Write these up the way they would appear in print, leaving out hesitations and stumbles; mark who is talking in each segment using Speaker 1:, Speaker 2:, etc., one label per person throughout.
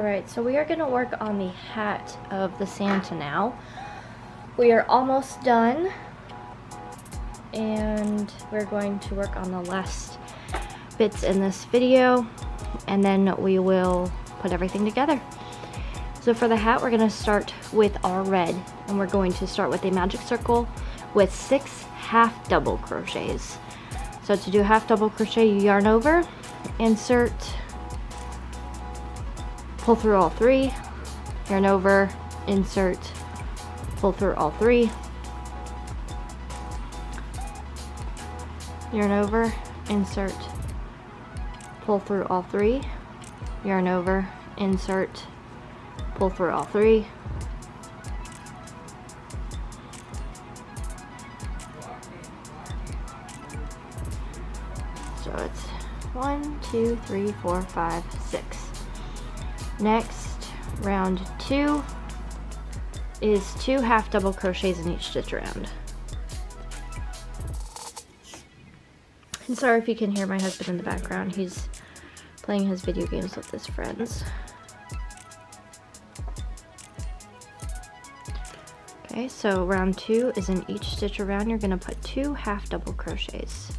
Speaker 1: Alright, so we are going to work on the hat of the Santa now. We are almost done, and we're going to work on the last bits in this video, and then we will put everything together. So for the hat, we're going to start with our red, and we're going to start with a magic circle with 6 half double crochets. So to do half double crochet, you yarn over, insert, pull through all 3, yarn over, insert, pull through all 3, yarn over, insert, pull through all 3, yarn over, insert, pull through all 3, so it's 1, 2, 3, 4, 5, 6. Next, round 2 is 2 half double crochets in each stitch around. And sorry if you can hear my husband in the background, he's playing his video games with his friends. Okay, so round 2 is in each stitch around, you're going to put 2 half double crochets.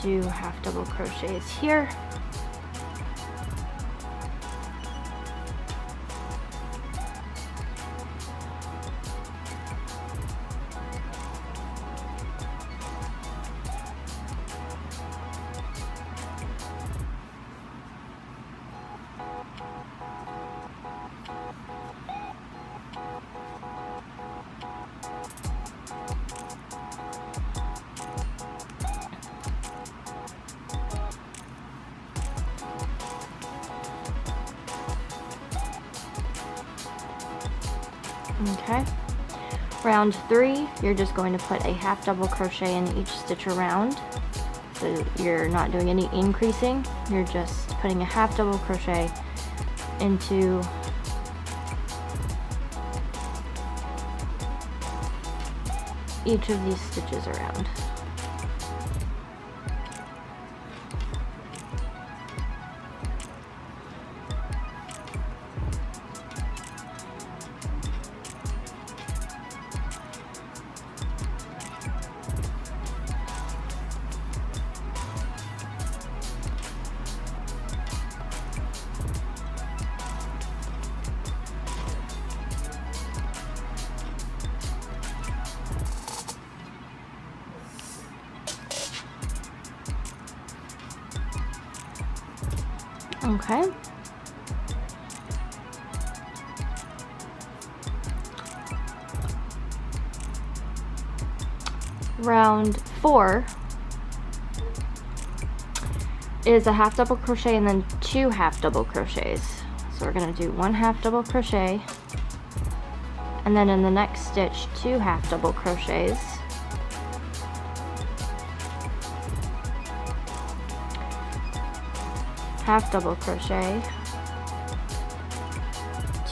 Speaker 1: Do half double crochets here, okay. Round 3, you're just going to put a half double crochet in each stitch around. So you're not doing any increasing, you're just putting a half double crochet into each of these stitches around. Okay. Round 4 is a half double crochet and then 2 half double crochets. So we're going to do 1 half double crochet, and then in the next stitch 2 half double crochets. Half double crochet,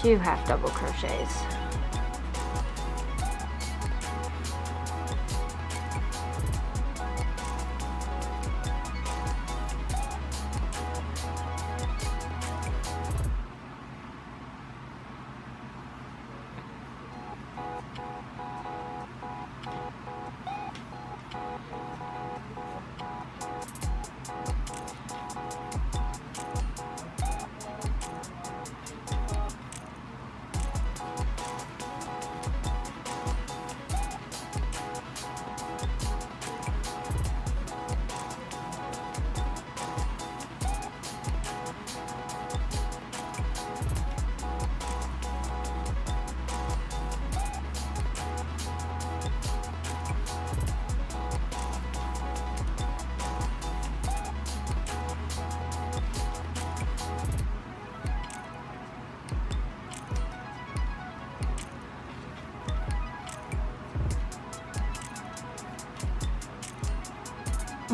Speaker 1: 2 half double crochets.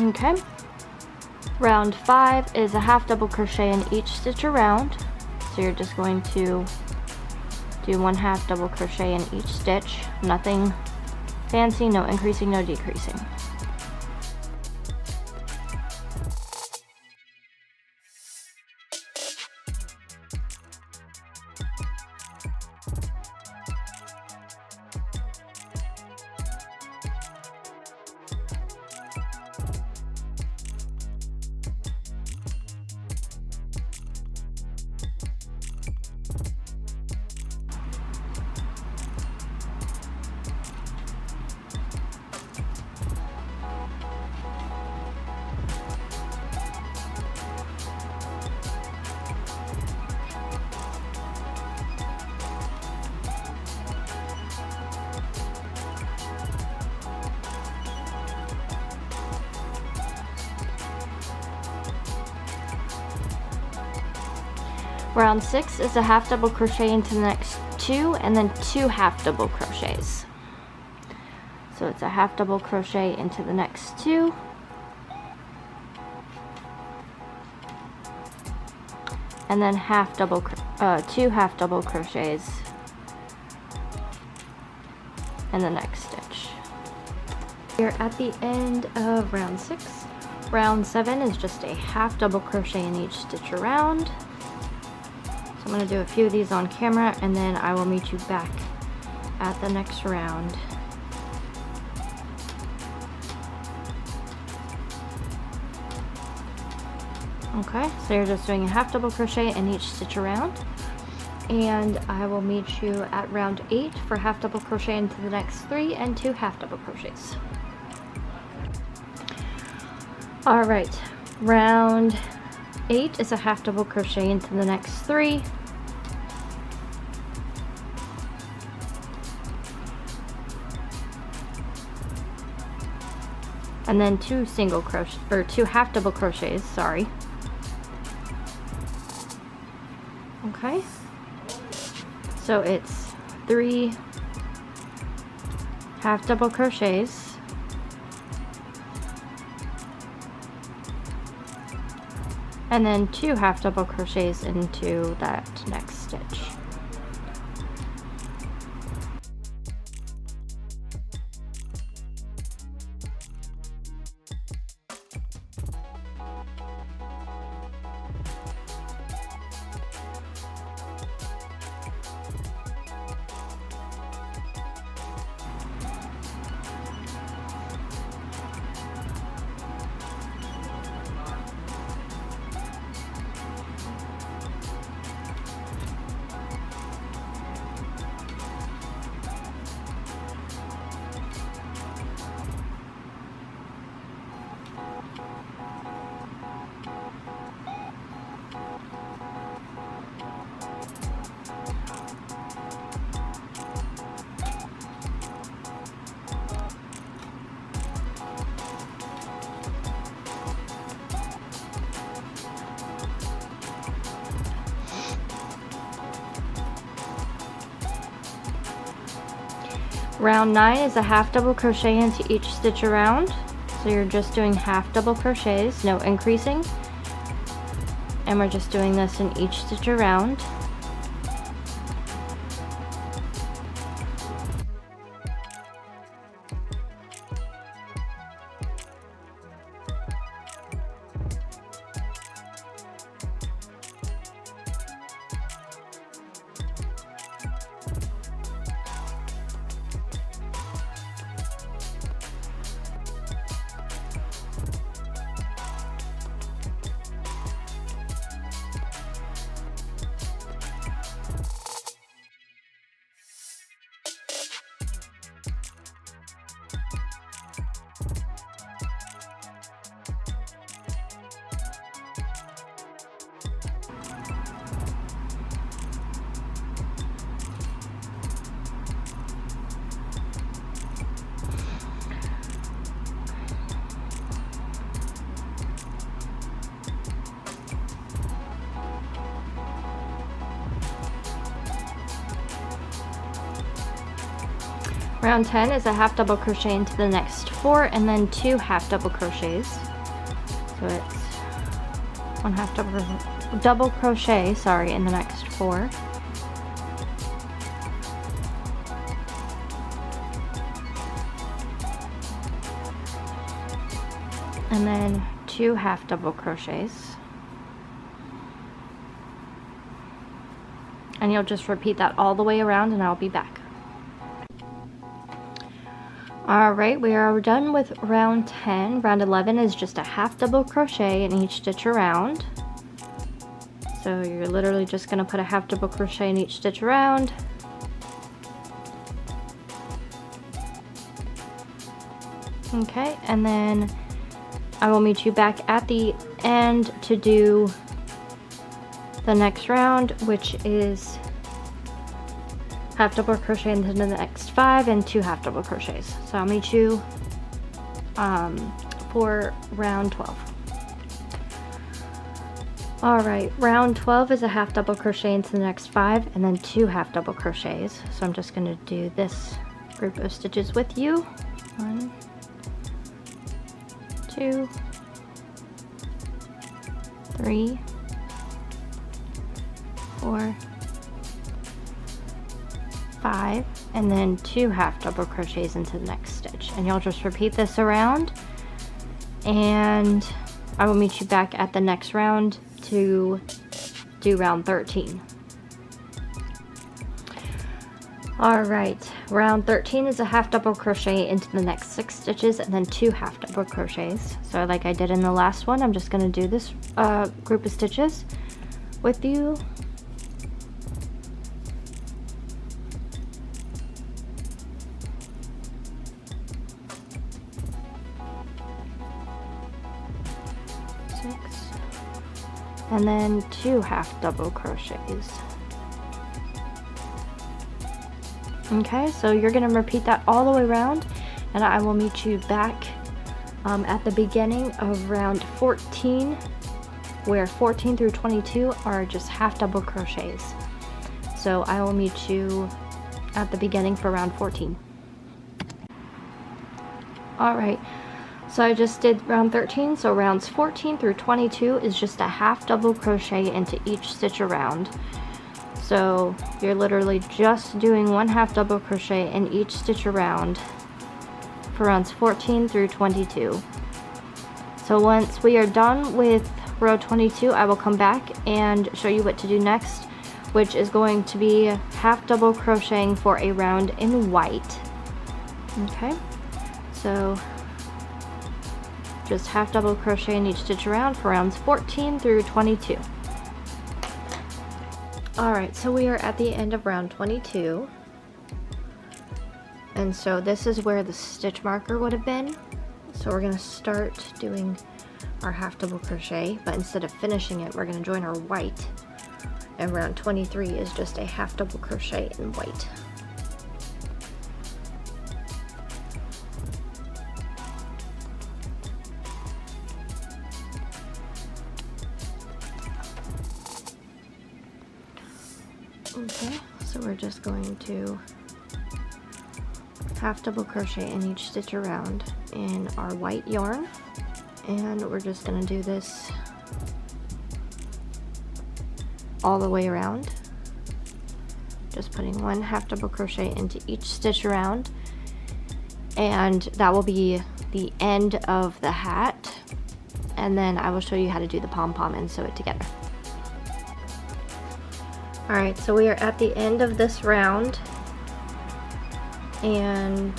Speaker 1: Okay. Round 5 is a half double crochet in each stitch around. So you're just going to do 1 half double crochet in each stitch. Nothing fancy, no increasing, no decreasing. Round 6 is a half double crochet into the next 2 and then 2 half double crochets. So it's a half double crochet into the next 2 and then 2 half double crochets in the next stitch. We're at the end of round 6. Round 7 is just a half double crochet in each stitch around. So I'm going to do a few of these on camera and then I will meet you back at the next round. Okay, so you're just doing a half double crochet in each stitch around, and I will meet you at round 8 for half double crochet into the next 3 and 2 half double crochets. Alright, round 8 is a half double crochet into the next 3, and then 2 single crochet or 2 half double crochets, sorry. Okay, so it's 3 half double crochets, and then 2 half double crochets into that next stitch. Round 9 is a half double crochet into each stitch around. So you're just doing half double crochets, no increasing. And we're just doing this in each stitch around. Round 10 is a half double crochet into the next 4 and then 2 half double crochets. So it's one half double crochet, sorry, in the next 4. And then 2 half double crochets. And you'll just repeat that all the way around and I'll be back. Alright, we are done with round 10. Round 11 is just a half double crochet in each stitch around. So you're literally just going to put a half double crochet in each stitch around. Okay, and then I will meet you back at the end to do the next round, which is half double crochet into the next 5 and 2 half double crochets. So I'll meet you for round 12. Alright, round 12 is a half double crochet into the next 5 and then 2 half double crochets. So I'm just going to do this group of stitches with you. 1, 2, 3, 4, 5, and then 2 half double crochets into the next stitch. And you'll just repeat this around, and I will meet you back at the next round to do round 13. Alright, round 13 is a half double crochet into the next 6 stitches and then 2 half double crochets. So like I did in the last one, I'm just going to do this group of stitches with you. And then 2 half double crochets. Okay, so you're going to repeat that all the way around, and I will meet you back at the beginning of round 14, where 14 through 22 are just half double crochets. So I will meet you at the beginning for round 14. Alright. So I just did round 13, so rounds 14 through 22 is just a half double crochet into each stitch around. So you're literally just doing 1 half double crochet in each stitch around for rounds 14 through 22. So once we are done with row 22, I will come back and show you what to do next, which is going to be half double crocheting for a round in white. Okay, so just half double crochet in each stitch around for rounds 14 through 22. Alright, so we are at the end of round 22. And so this is where the stitch marker would have been. So we're going to start doing our half double crochet, but instead of finishing it, we're going to join our white. And round 23 is just a half double crochet in white. Okay, so we're just going to half double crochet in each stitch around in our white yarn, and we're just going to do this all the way around, just putting 1 half double crochet into each stitch around, and that will be the end of the hat, and then I will show you how to do the pom-pom and sew it together. Alright, so we are at the end of this round, and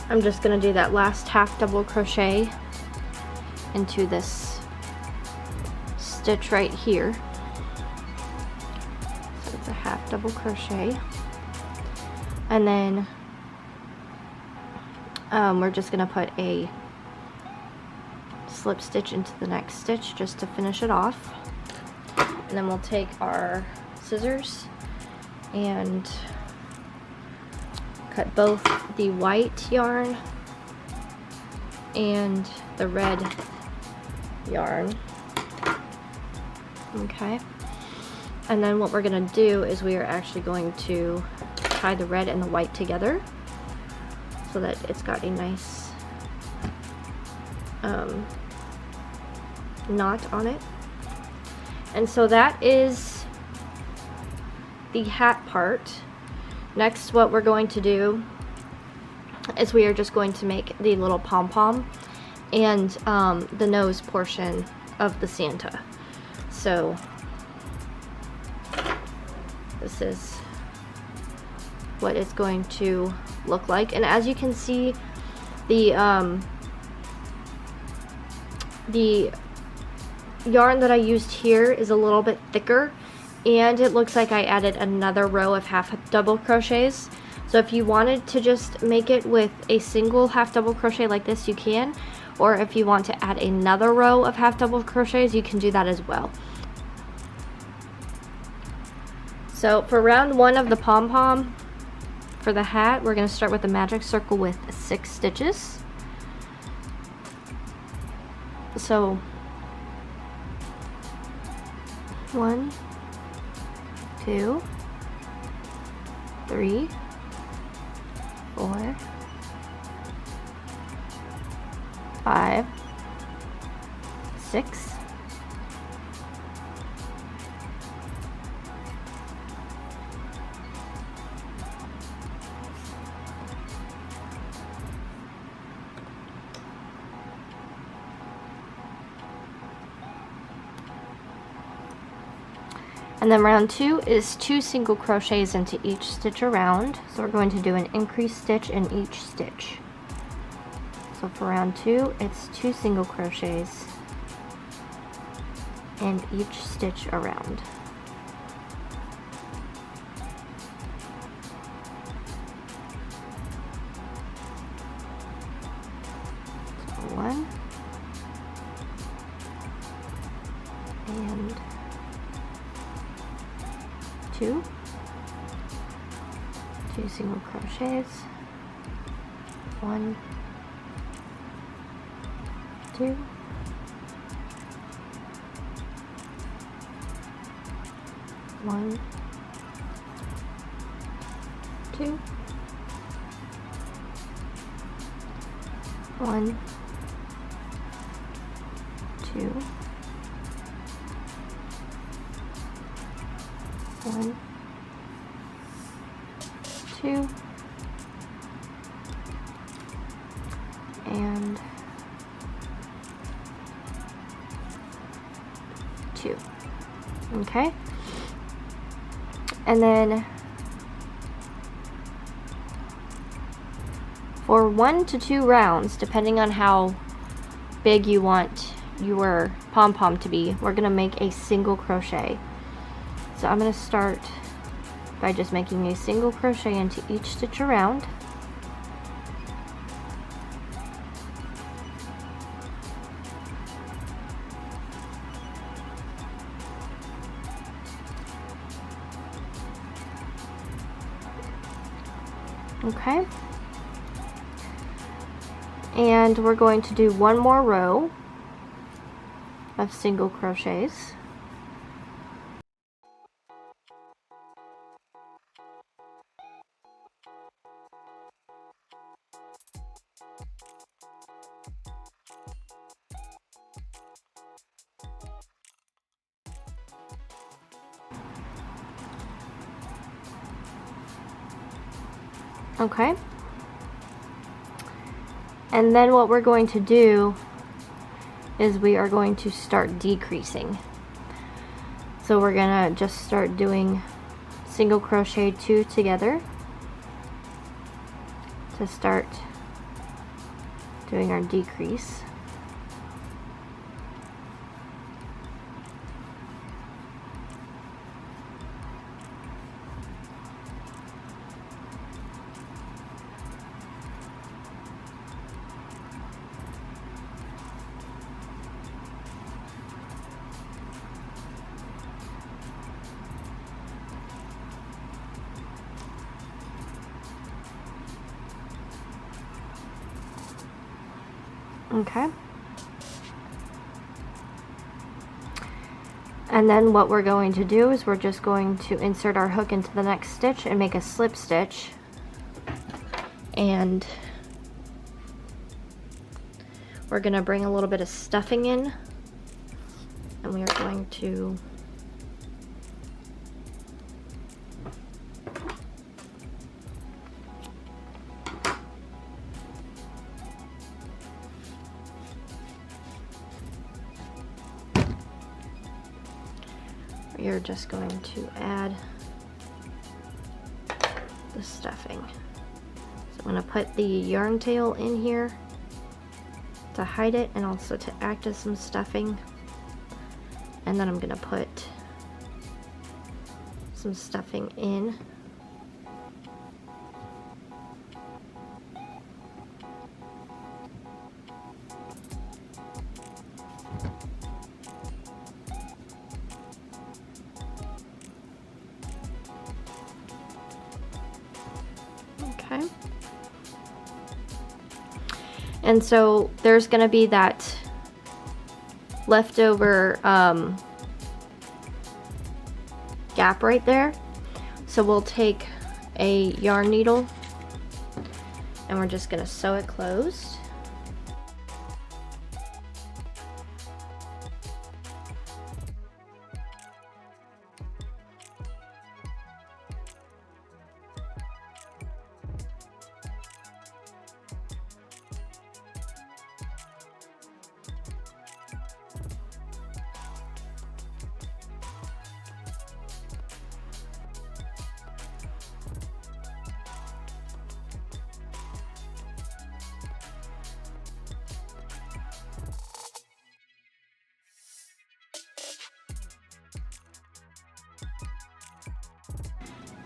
Speaker 1: I'm just going to do that last half double crochet into this stitch right here. So it's a half double crochet, and then we're just going to put a slip stitch into the next stitch just to finish it off, and then we'll take our scissors and cut both the white yarn and the red yarn. Okay, and then what we're going to do is we are actually going to tie the red and the white together so that it's got a nice knot on it. And so that is the hat part. Next, what we're going to do is we are just going to make the little pom-pom and the nose portion of the Santa. So this is what it's going to look like. And as you can see, the yarn that I used here is a little bit thicker, and it looks like I added another row of half double crochets. So if you wanted to just make it with a single half double crochet like this, you can, or if you want to add another row of half double crochets, you can do that as well. So for round 1 of the pom-pom, for the hat, we're going to start with a magic circle with 6 stitches. So 1, 2, 3, 4, 5, 6, 'And then round 2 is 2 single crochets into each stitch around. So we're going to do an increased stitch in each stitch. So for round 2, it's 2 single crochets in each stitch around. So 1 and 2 single crochets, 1, 2, 1, 2, 1, 2, 1, 2, and 2. Okay, and then for 1 to 2 rounds, depending on how big you want your pom-pom to be, we're going to make a single crochet. So I'm going to start by just making a single crochet into each stitch around. Okay. And we're going to do one more row of single crochets. Okay. And then what we're going to do is we are going to start decreasing. So we're gonna just start doing single crochet 2 together to start doing our decrease. Okay. And then what we're going to do is we're just going to insert our hook into the next stitch and make a slip stitch. And we're going to bring a little bit of stuffing in, and we are going to you're just going to add the stuffing. So I'm going to put the yarn tail in here to hide it and also to act as some stuffing. And then I'm going to put some stuffing in. Okay. And so there's going to be that leftover gap right there. So we'll take a yarn needle and we're just going to sew it closed.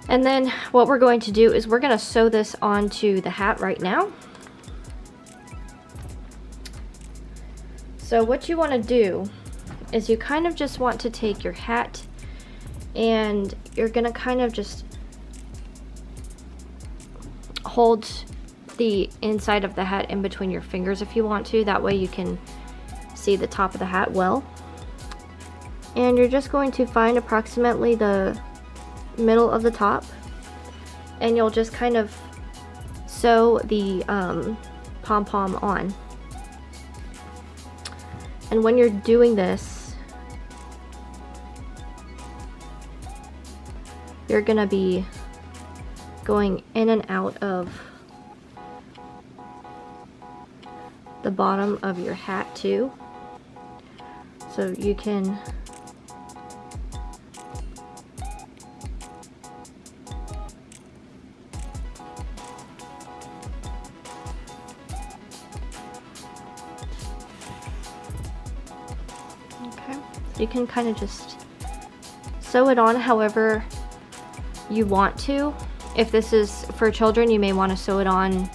Speaker 1: And then what we're going to do is we're going to sew this onto the hat right now. So what you want to do is you kind of just want to take your hat and you're going to kind of just hold the inside of the hat in between your fingers if you want to. That way you can see the top of the hat well. And you're just going to find approximately the middle of the top, and you'll just kind of sew the pom-pom on. And when you're doing this, you're gonna be going in and out of the bottom of your hat too, so you can kind of just sew it on however you want to. If this is for children, you may want to sew it on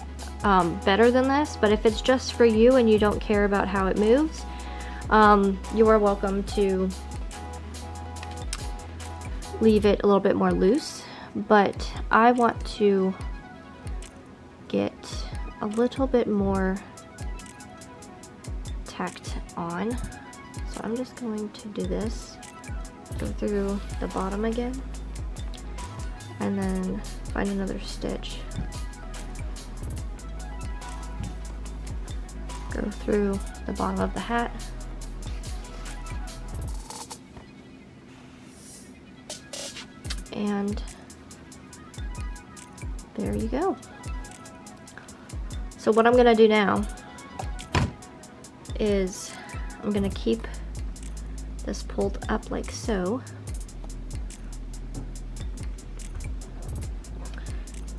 Speaker 1: better than this, but if it's just for you and you don't care about how it moves, you are welcome to leave it a little bit more loose. But I want to get a little bit more tacked on. So I'm just going to do this, go through the bottom again, and then find another stitch, go through the bottom of the hat, and there you go. So what I'm gonna do now is I'm gonna keep this pulled up like so,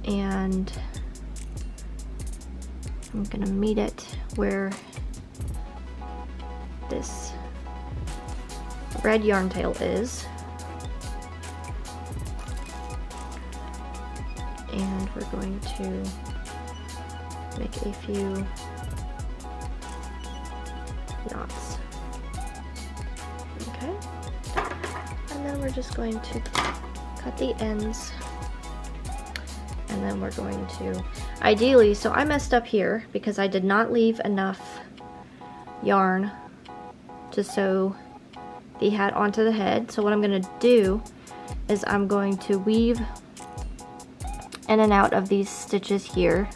Speaker 1: and I'm gonna meet it where this red yarn tail is, and we're going to make a few knots. Okay, and then we're just going to cut the ends, and then we're going to, ideally, so I messed up here because I did not leave enough yarn to sew the hat onto the head. So what I'm going to do is I'm going to weave in and out of these stitches here,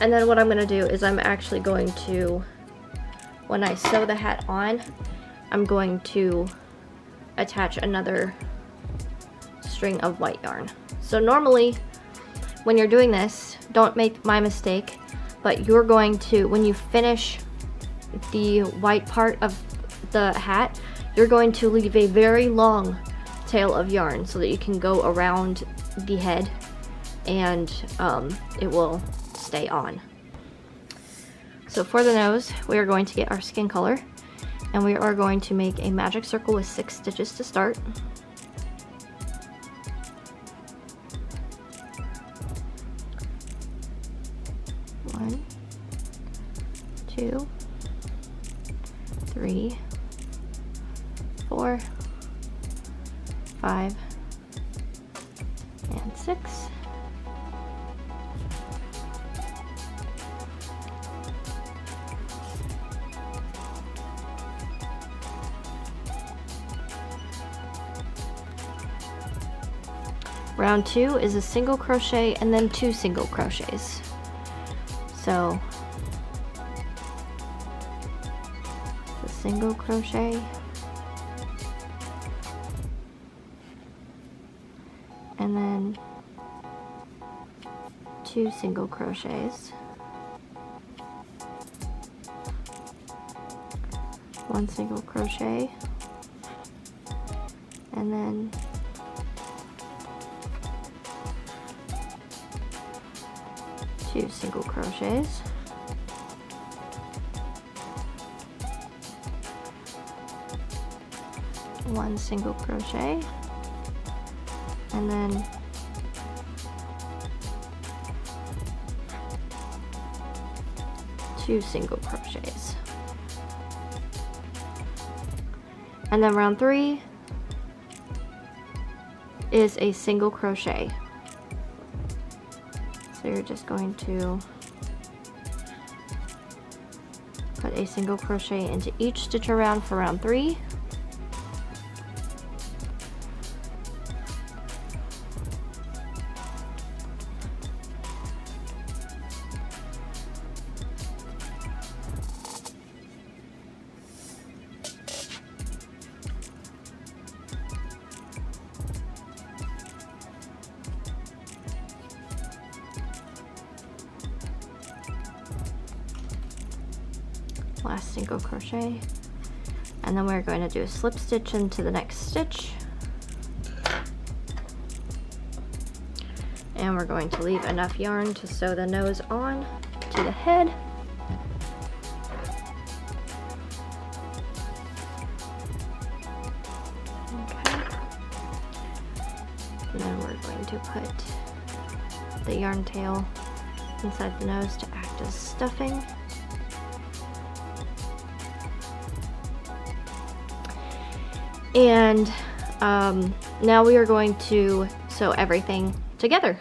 Speaker 1: And then what I'm going to do is I'm actually going to, when I sew the hat on, I'm going to attach another string of white yarn. So normally when you're doing this, don't make my mistake, but you're going to, when you finish the white part of the hat, you're going to leave a very long tail of yarn so that you can go around the head and it will stay on. So for the nose, we are going to get our skin color, and we are going to make a magic circle with 6 stitches to start. One, 2, 3, 4, 5, and 6. Round 2 is a single crochet and then 2 single crochets. So a single crochet and then 2 single crochets, 1 single crochet, and then 2 single crochets, one single crochet, and then 2 single crochets. And then round 3 is a single crochet. So you're just going to put a single crochet into each stitch around for round 3. Last single crochet, and then we're going to do a slip stitch into the next stitch, and we're going to leave enough yarn to sew the nose on to the head. Okay, and then we're going to put the yarn tail inside the nose to act as stuffing. And now we are going to sew everything together.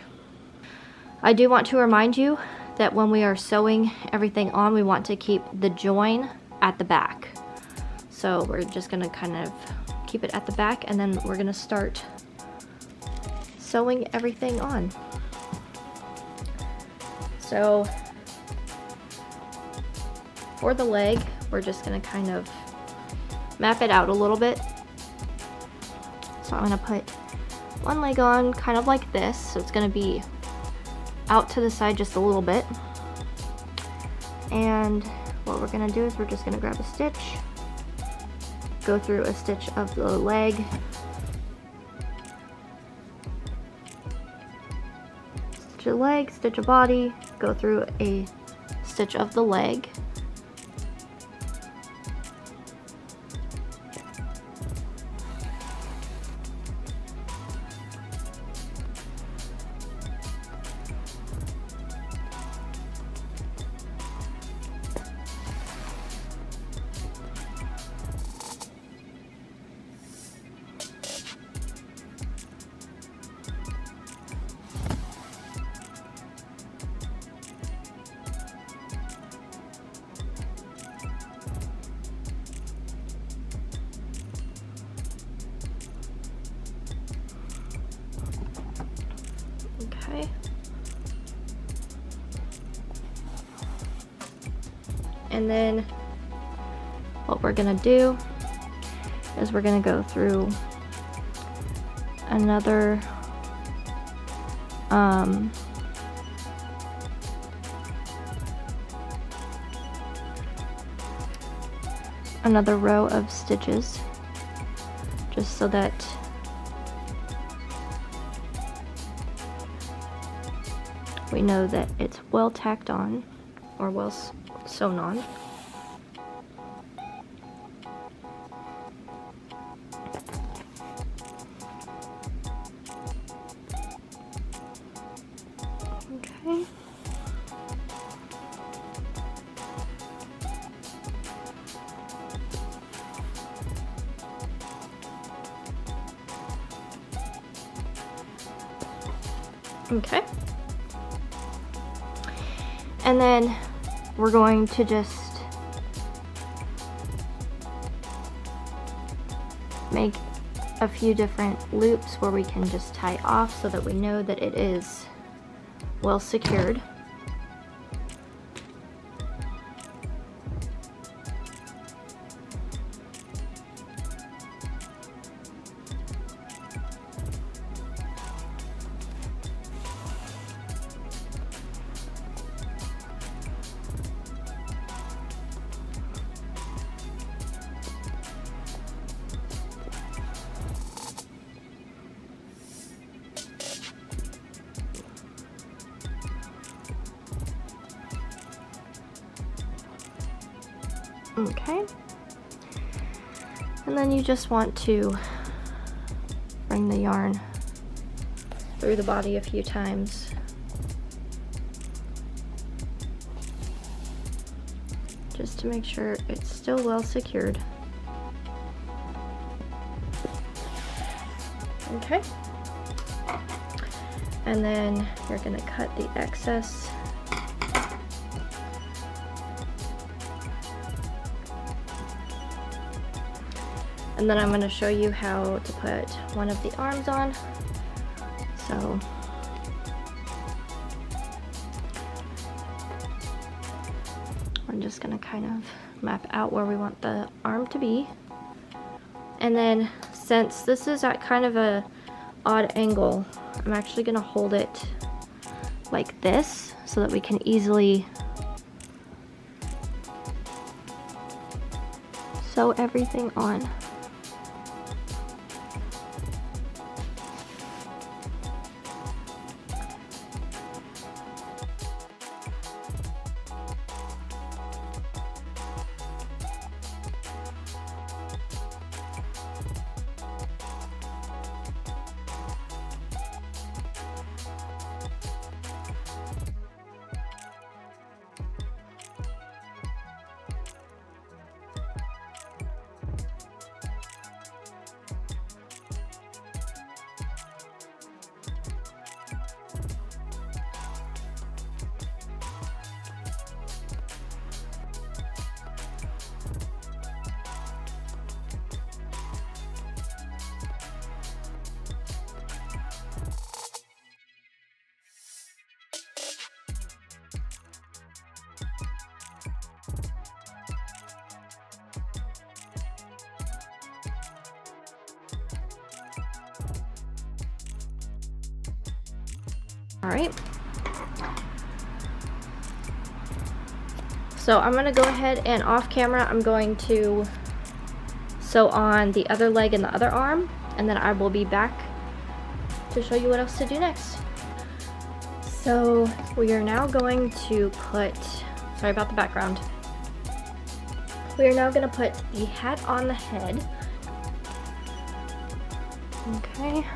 Speaker 1: I do want to remind you that when we are sewing everything on, we want to keep the join at the back. So we're just going to kind of keep it at the back, and then we're going to start sewing everything on. So for the leg, we're just going to kind of map it out a little bit. So I'm going to put one leg on kind of like this, so it's going to be out to the side just a little bit. And what we're going to do is we're just going to grab a stitch, go through a stitch of the leg, stitch a leg, stitch a body, go through a stitch of the leg, Okay. And then what we're gonna do is we're gonna go through another another row of stitches, just so that we know that it's well tacked on or well sewn on. Okay. Okay. And then we're going to just make a few different loops where we can just tie off so that we know that it is well secured. Okay, and then you just want to bring the yarn through the body a few times, just to make sure it's still well secured. Okay, and then you're going to cut the excess. And then I'm going to show you how to put one of the arms on. So I'm just going to kind of map out where we want the arm to be. And then since this is at kind of a odd angle, I'm actually going to hold it like this so that we can easily sew everything on. All right, so I'm gonna go ahead and off camera I'm going to sew on the other leg and the other arm, and then I will be back to show you what else to do next. So we are now going to put, sorry about the background, we are now going to put the hat on the head. Okay.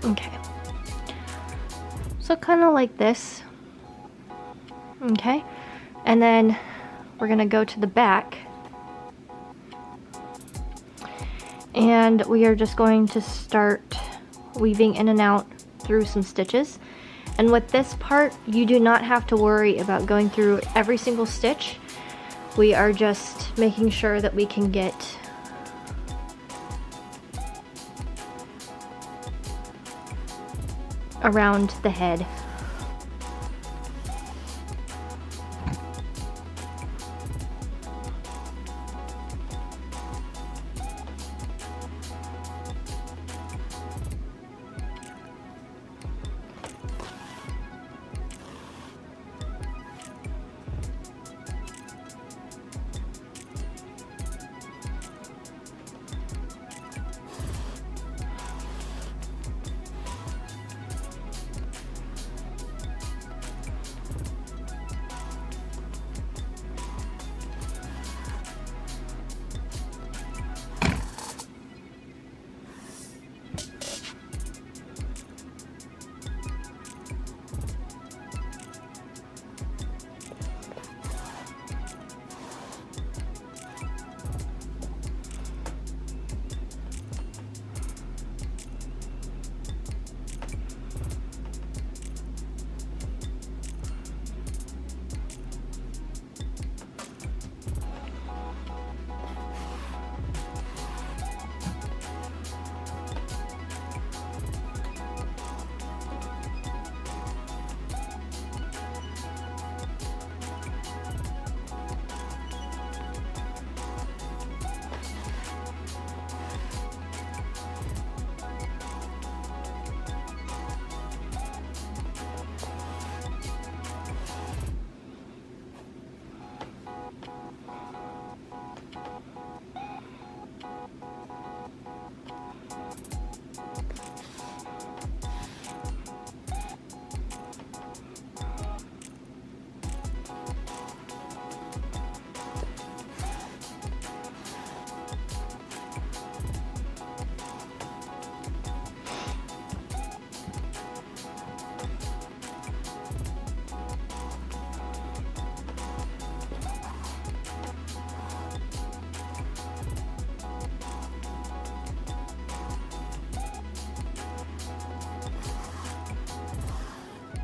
Speaker 1: Okay, so kind of like this. Okay, and then we're gonna go to the back and we are just going to start weaving in and out through some stitches. And with this part, you do not have to worry about going through every single stitch. We are just making sure that we can get around the head.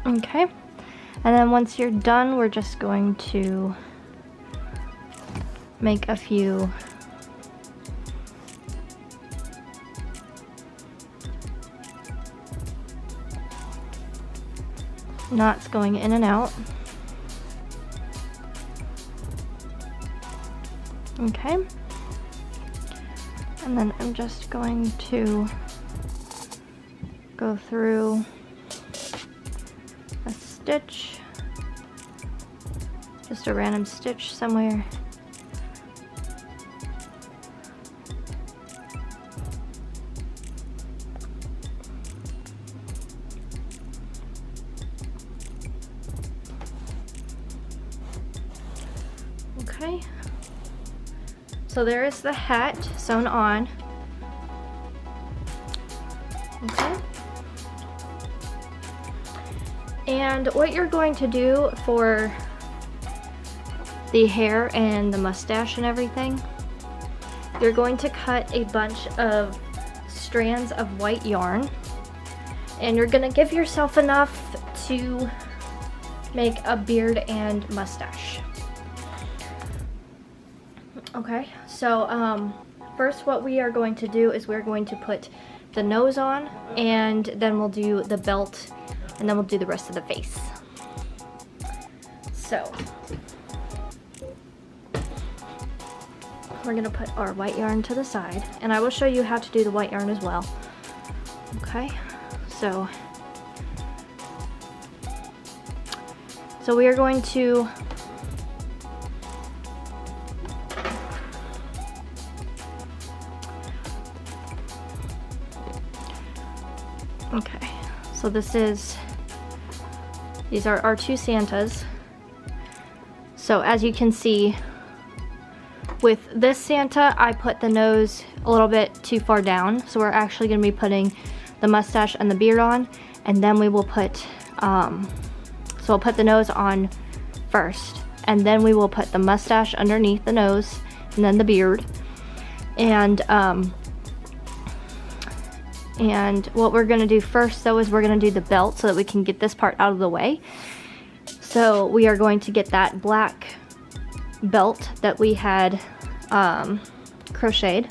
Speaker 1: Okay, and then once you're done, we're just going to make a few knots going in and out. Okay, and then I'm just going to go through a stitch, just a random stitch somewhere. Okay, so there is the hat sewn on. Okay. And what you're going to do for the hair and the mustache and everything, you're going to cut a bunch of strands of white yarn, and you're going to give yourself enough to make a beard and mustache. Okay, so first what we are going to do is we're going to put the nose on, and then we'll do the belt, and then we'll do the rest of the face. So we're gonna put our white yarn to the side, and I will show you how to do the white yarn as well. Okay, so we are going to so these are our two Santas. So as you can see, with this Santa, I put the nose a little bit too far down. So we're actually gonna be putting the mustache and the beard on, and then we will put, so we'll put the nose on first, and then we will put the mustache underneath the nose, and then the beard. And what we're gonna do first though is we're gonna do the belt so that we can get this part out of the way. So we are going to get that black belt that we had crocheted.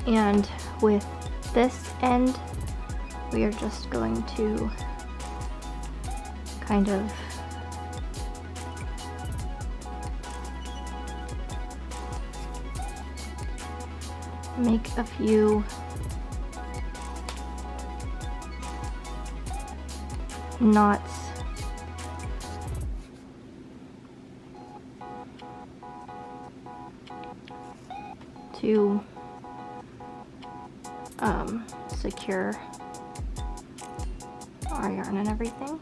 Speaker 1: And with this end, we are just going to kind of make a few knots to secure our yarn and everything.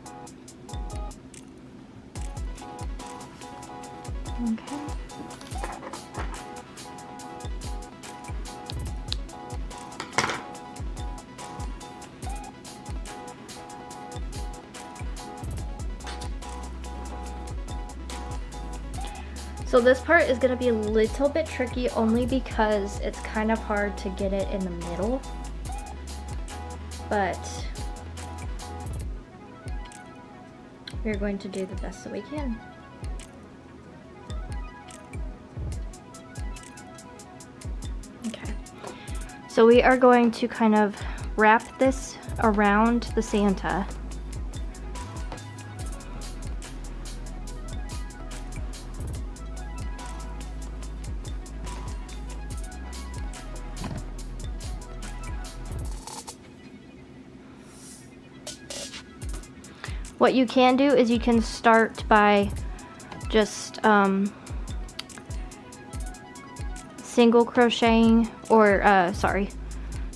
Speaker 1: Okay. So this part is going to be a little bit tricky only because it's kind of hard to get it in the middle, but we're going to do the best that we can. Okay, so we are going to kind of wrap this around the Santa. What you can do is you can start by just single crocheting, or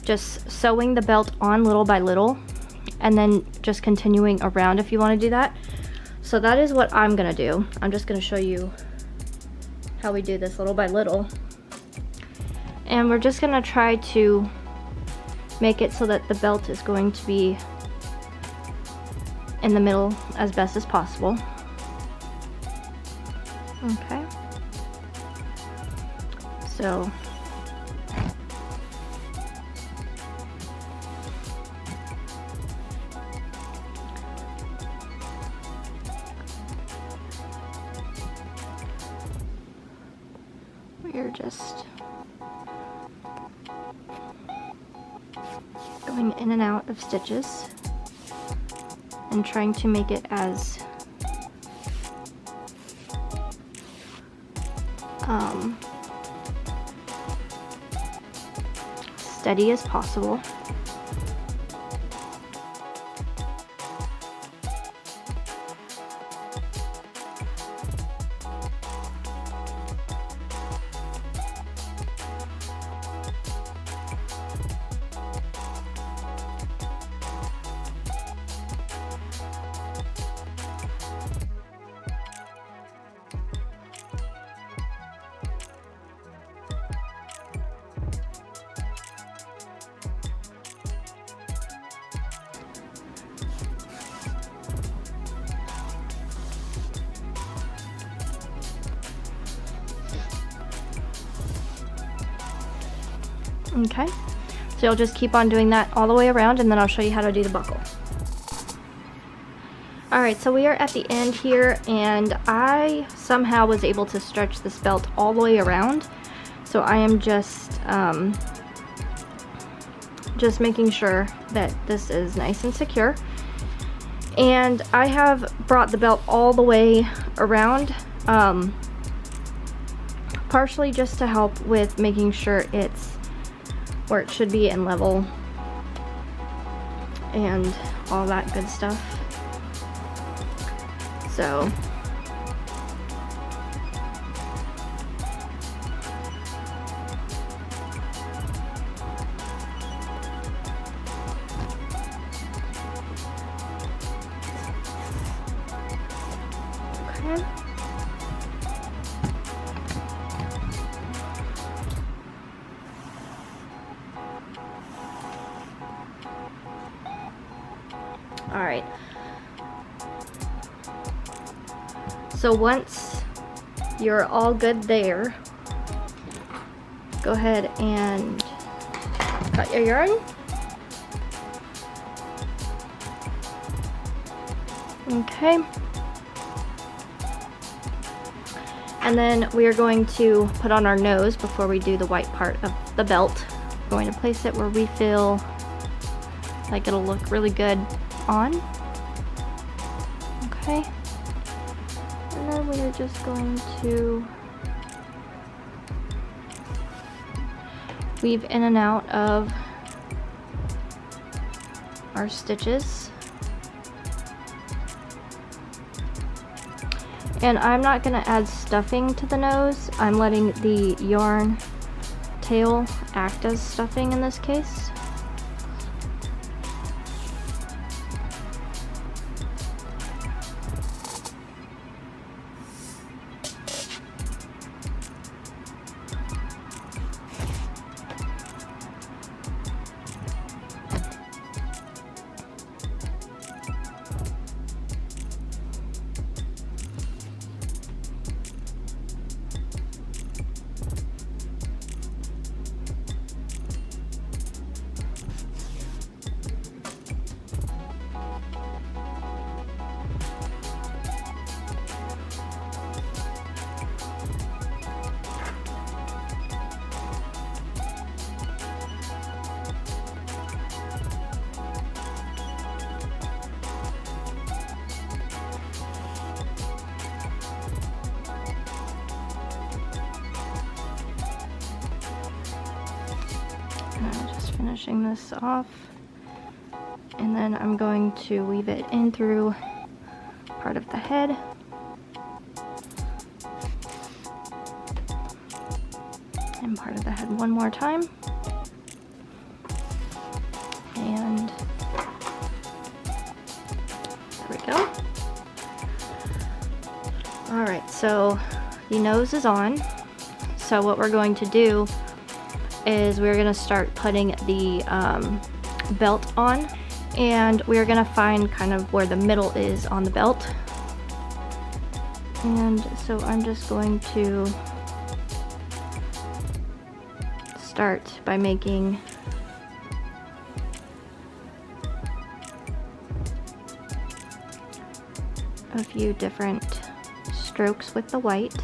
Speaker 1: just sewing the belt on little by little and then just continuing around if you want to do that. So that is what I'm gonna do. I'm just gonna show you how we do this little by little, and we're just gonna try to make it so that the belt is going to be in the middle as best as possible. Okay, so we're just going in and out of stitches and trying to make it as steady as possible. Okay, so you'll just keep on doing that all the way around, and then I'll show you how to do the buckle. Alright, so we are at the end here, and I somehow was able to stretch this belt all the way around. So I am just making sure that this is nice and secure. And I have brought the belt all the way around, partially just to help with making sure it's where it should be and level and all that good stuff. So okay. All right. So once you're all good there, go ahead and cut your yarn. Okay. And then we are going to put on our nose before we do the white part of the belt. We're going to place it where we feel like it'll look really good on. Okay. And then we are just going to weave in and out of our stitches. And I'm not going to add stuffing to the nose. I'm letting the yarn tail act as stuffing in this case. Finishing this off, and then I'm going to weave it in through part of the head, and part of the head one more time, and there we go. Alright, so the nose is on, so what we're going to do is we're going to start putting the belt on, and we're going to find kind of where the middle is on the belt. And so I'm just going to start by making a few different strokes with the white.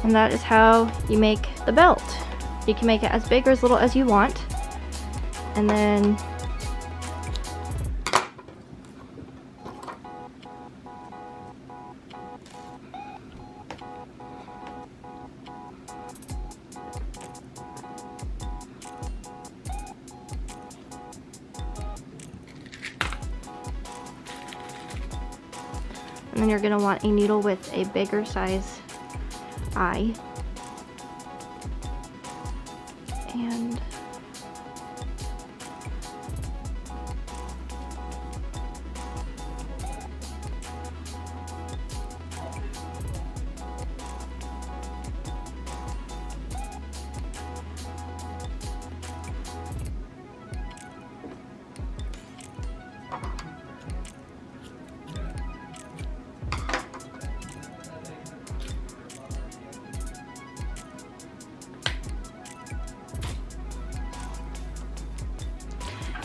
Speaker 1: And that is how you make the belt. You can make it as big or as little as you want. And then you're going to want a needle with a bigger size eye. And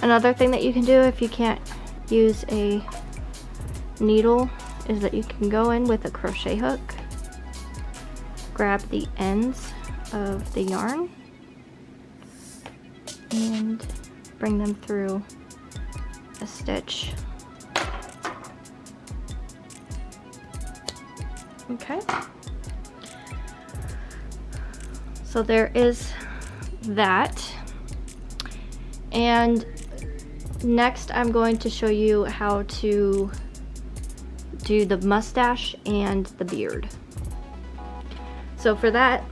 Speaker 1: another thing that you can do if you can't use a needle is that you can go in with a crochet hook, grab the ends of the yarn, and bring them through a stitch. Okay, so there is that. And next I'm going to show you how to do the mustache and the beard. So for that,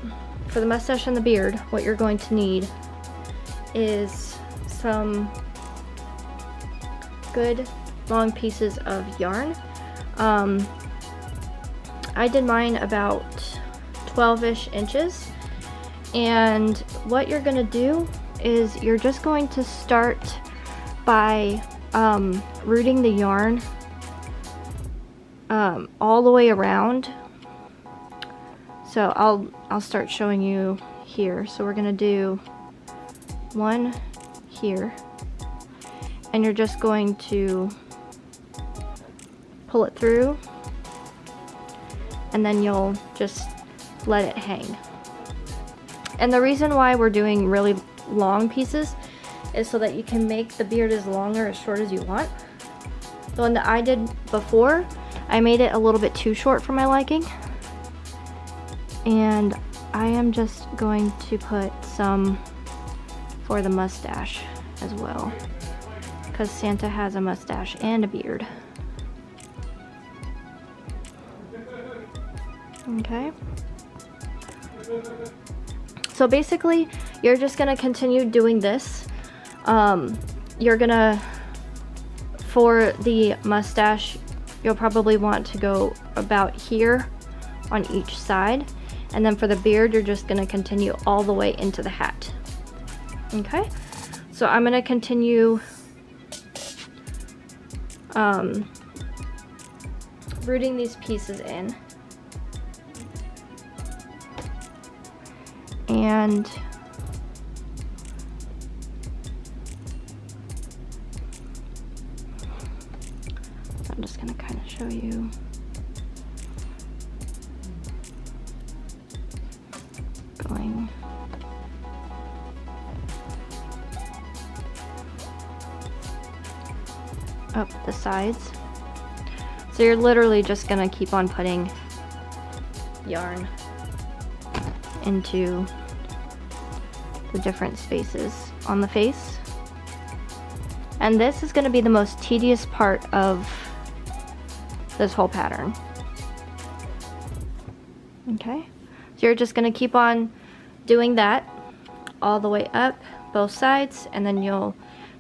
Speaker 1: for the mustache and the beard, what you're going to need is some good long pieces of yarn. I did mine about 12-ish inches, and what you're gonna do is you're just going to start by rooting the yarn all the way around. So I'll start showing you here. So we're gonna do one here, and you're just going to pull it through, and then you'll just let it hang. And the reason why we're doing really long pieces is so that you can make the beard as long or as short as you want. The one that I did before, I made it a little bit too short for my liking, and I am just going to put some for the mustache as well, because Santa has a mustache and a beard. Okay, so basically you're just gonna continue doing this. You're gonna, for the mustache, you'll probably want to go about here on each side, and then for the beard you're just gonna continue all the way into the hat. Okay, so I'm gonna continue rooting these pieces in. And I'm just going to kind of show you. Going up the sides. So you're literally just going to keep on putting yarn into the different spaces on the face. And this is going to be the most tedious part of this whole pattern. Okay, so you're just going to keep on doing that all the way up both sides, and then you'll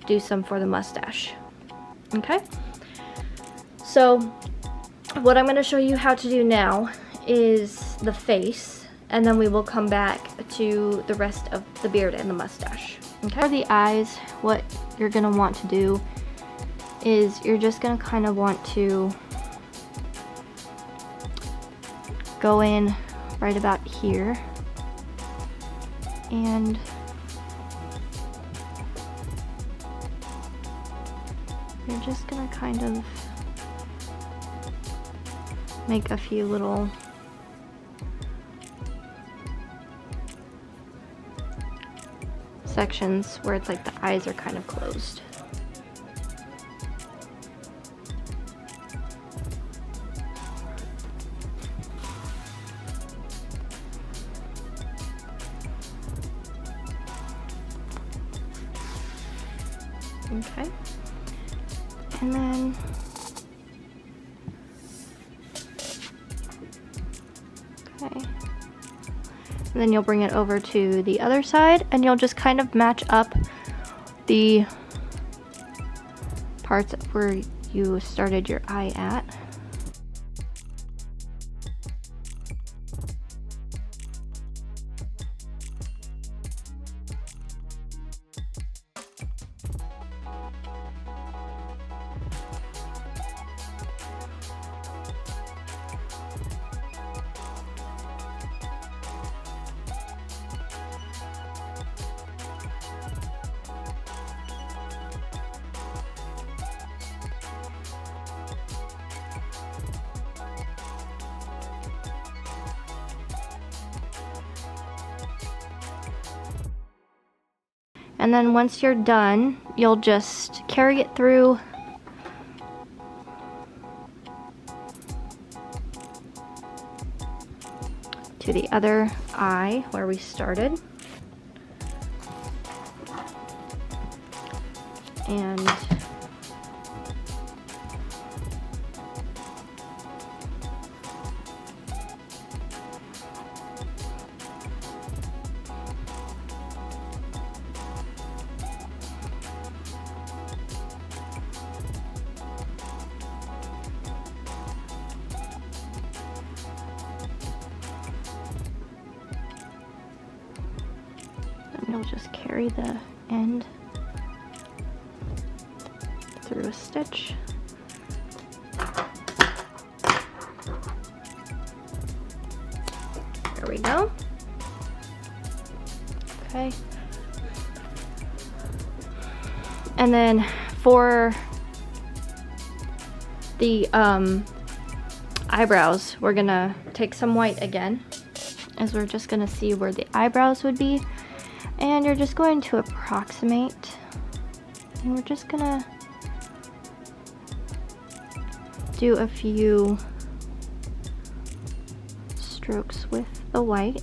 Speaker 1: do some for the mustache. Okay, so what I'm going to show you how to do now is the face, and then we will come back to the rest of the beard and the mustache. Okay, for the eyes, what you're gonna want to do is you're just gonna kind of want to go in right about here, and you're just gonna kind of make a few little sections where it's like the eyes are kind of closed. Okay, and then okay. And then you'll bring it over to the other side, and you'll just kind of match up the parts where you started your eye at. And then once you're done, you'll just carry it through to the other eye where we started. And you'll just carry the end through a stitch. There we go. Okay. And then for the eyebrows, we're gonna take some white again, as we're just gonna see where the eyebrows would be. And you're just going to approximate, and we're just gonna do a few strokes with the white.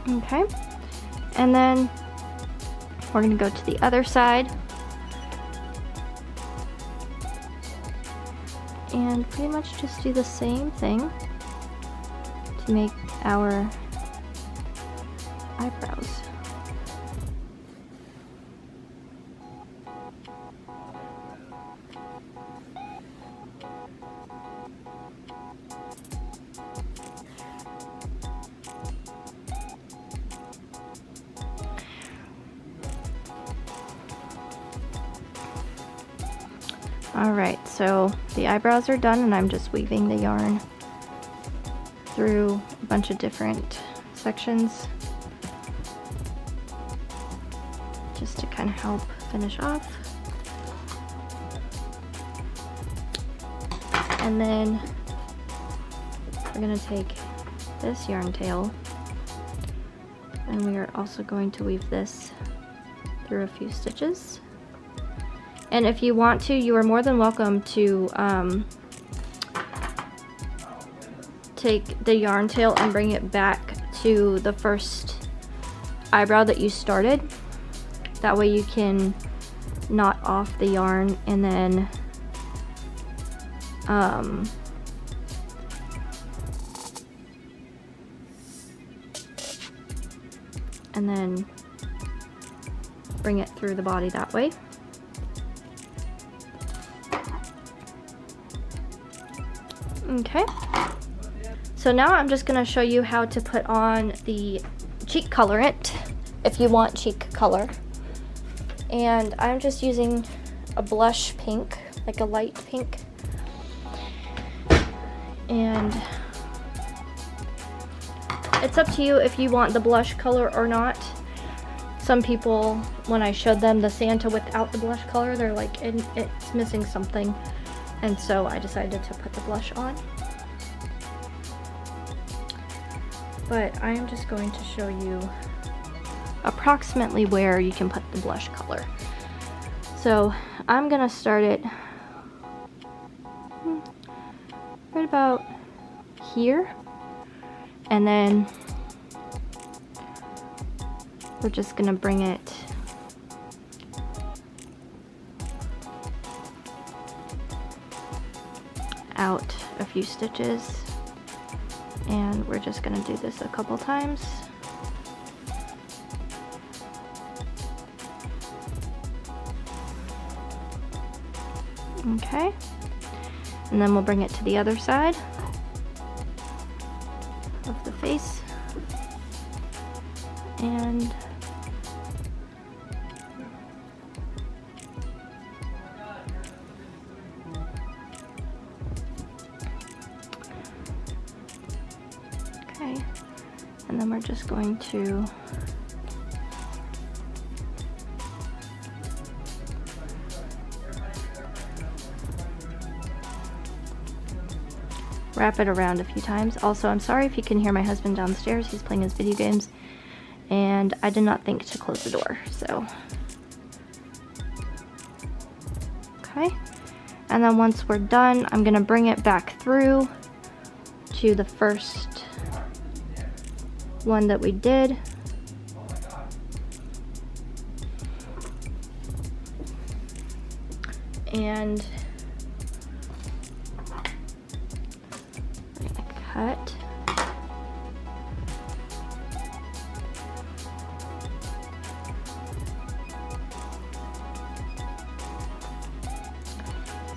Speaker 1: Okay, and then we're going to go to the other side and pretty much just do the same thing to make our eyebrows. Alright, so the eyebrows are done, and I'm just weaving the yarn through a bunch of different sections just to kind of help finish off. And then we're going to take this yarn tail, and we are also going to weave this through a few stitches. And if you want to, you are more than welcome to take the yarn tail and bring it back to the first eyebrow that you started. That way you can knot off the yarn and then bring it through the body that way. Okay, so now I'm just going to show you how to put on the cheek colorant if you want cheek color. And I'm just using a blush pink, like a light pink. And it's up to you if you want the blush color or not. Some people, when I showed them the Santa without the blush color, they're like, it's missing something. And so I decided to put the blush on. But I am just going to show you approximately where you can put the blush color. So I'm gonna start it right about here, and then we're just gonna bring it out a few stitches, and we're just gonna do this a couple times. Okay, and then we'll bring it to the other side of the face, and okay, and then we're just going to wrap it around a few times. Also, I'm sorry if you can hear my husband downstairs. He's playing his video games, and I did not think to close the door, so. Okay, and then once we're done, I'm gonna bring it back through to the first one that we did. And I'm gonna cut.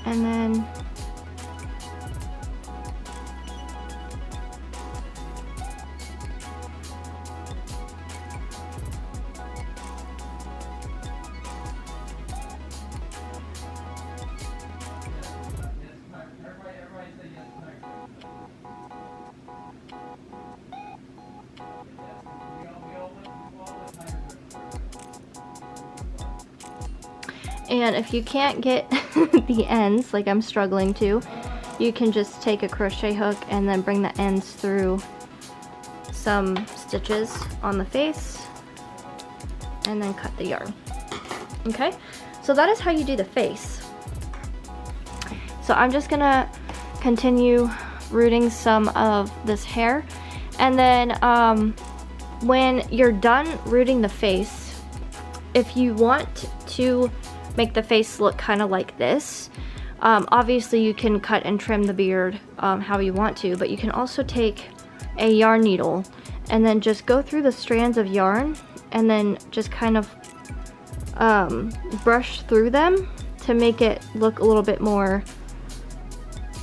Speaker 1: And then and if you can't get the ends, like I'm struggling to, you can just take a crochet hook and then bring the ends through some stitches on the face and then cut the yarn. Okay, so that is how you do the face. So I'm just gonna continue rooting some of this hair, and then when you're done rooting the face, if you want to make the face look kind of like this, obviously you can cut and trim the beard how you want to, but you can also take a yarn needle and then just go through the strands of yarn and then just kind of brush through them to make it look a little bit more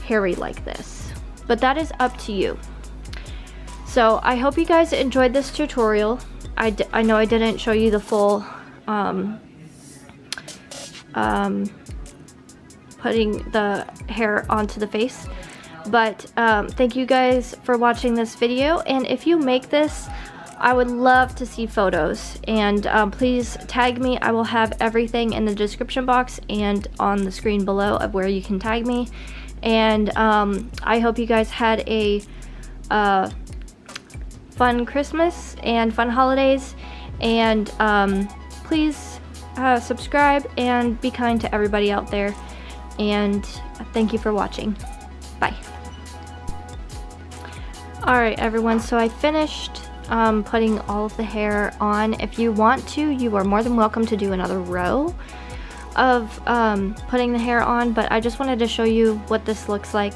Speaker 1: hairy like this. But that is up to you. So I hope you guys enjoyed this tutorial. I know I didn't show you the full putting the hair onto the face, but thank you guys for watching this video, and if you make this, I would love to see photos, and please tag me. I will have everything in the description box and on the screen below of where you can tag me. And I hope you guys had a fun Christmas and fun holidays, and please subscribe and be kind to everybody out there, and thank you for watching. Bye. Alright everyone, so I finished putting all of the hair on. If you want to, you are more than welcome to do another row of putting the hair on, but I just wanted to show you what this looks like.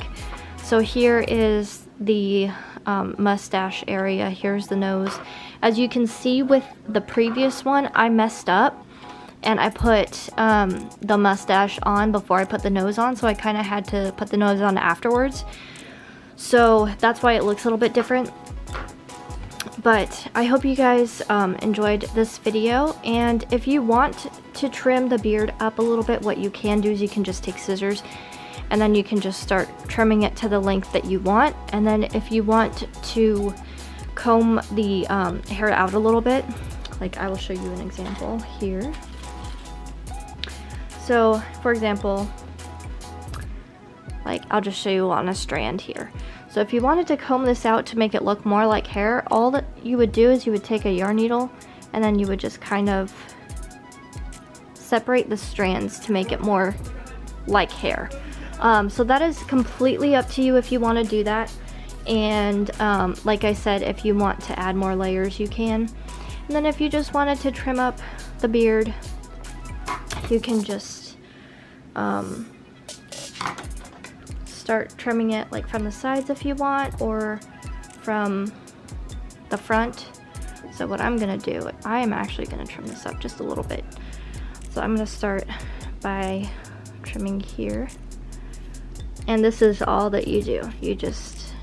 Speaker 1: So here is the mustache area, here's the nose. As you can see with the previous one, I messed up and I put the mustache on before I put the nose on, so I kind of had to put the nose on afterwards. So that's why it looks a little bit different. But I hope you guys enjoyed this video, and if you want to trim the beard up a little bit, what you can do is you can just take scissors and then you can just start trimming it to the length that you want. And then if you want to comb the hair out a little bit, like I will show you an example here. So for example, like I'll just show you on a strand here. So if you wanted to comb this out to make it look more like hair, all that you would do is you would take a yarn needle and then you would just kind of separate the strands to make it more like hair. So that is completely up to you if you want to do that. And like I said, if you want to add more layers, you can. And then if you just wanted to trim up the beard, you can just start trimming it like from the sides if you want, or from the front. So what I'm gonna do, I am actually gonna trim this up just a little bit. So I'm gonna start by trimming here, and this is all that you do. You just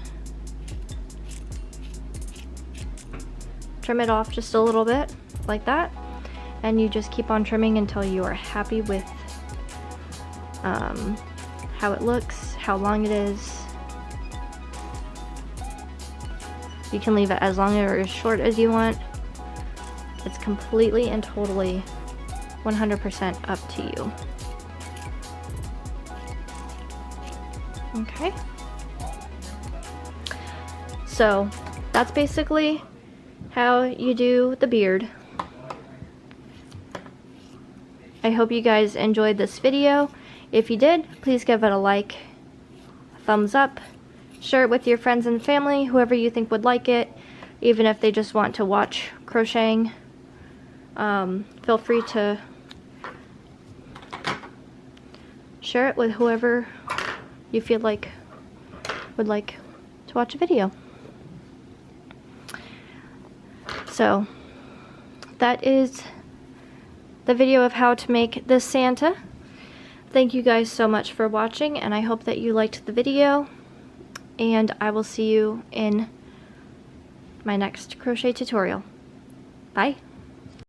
Speaker 1: trim it off just a little bit like that, and you just keep on trimming until you are happy with how it looks, how long it is. You can leave it as long or as short as you want. It's completely and totally 100% up to you. Okay. So that's basically how you do the beard. I hope you guys enjoyed this video. If you did, please give it a like, a thumbs up, share it with your friends and family, whoever you think would like it, even if they just want to watch crocheting. Feel free to share it with whoever you feel like would like to watch a video. So that is the video of how to make this Santa. Thank you guys so much for watching, and I hope that you liked the video, and I will see you in my next crochet tutorial. Bye.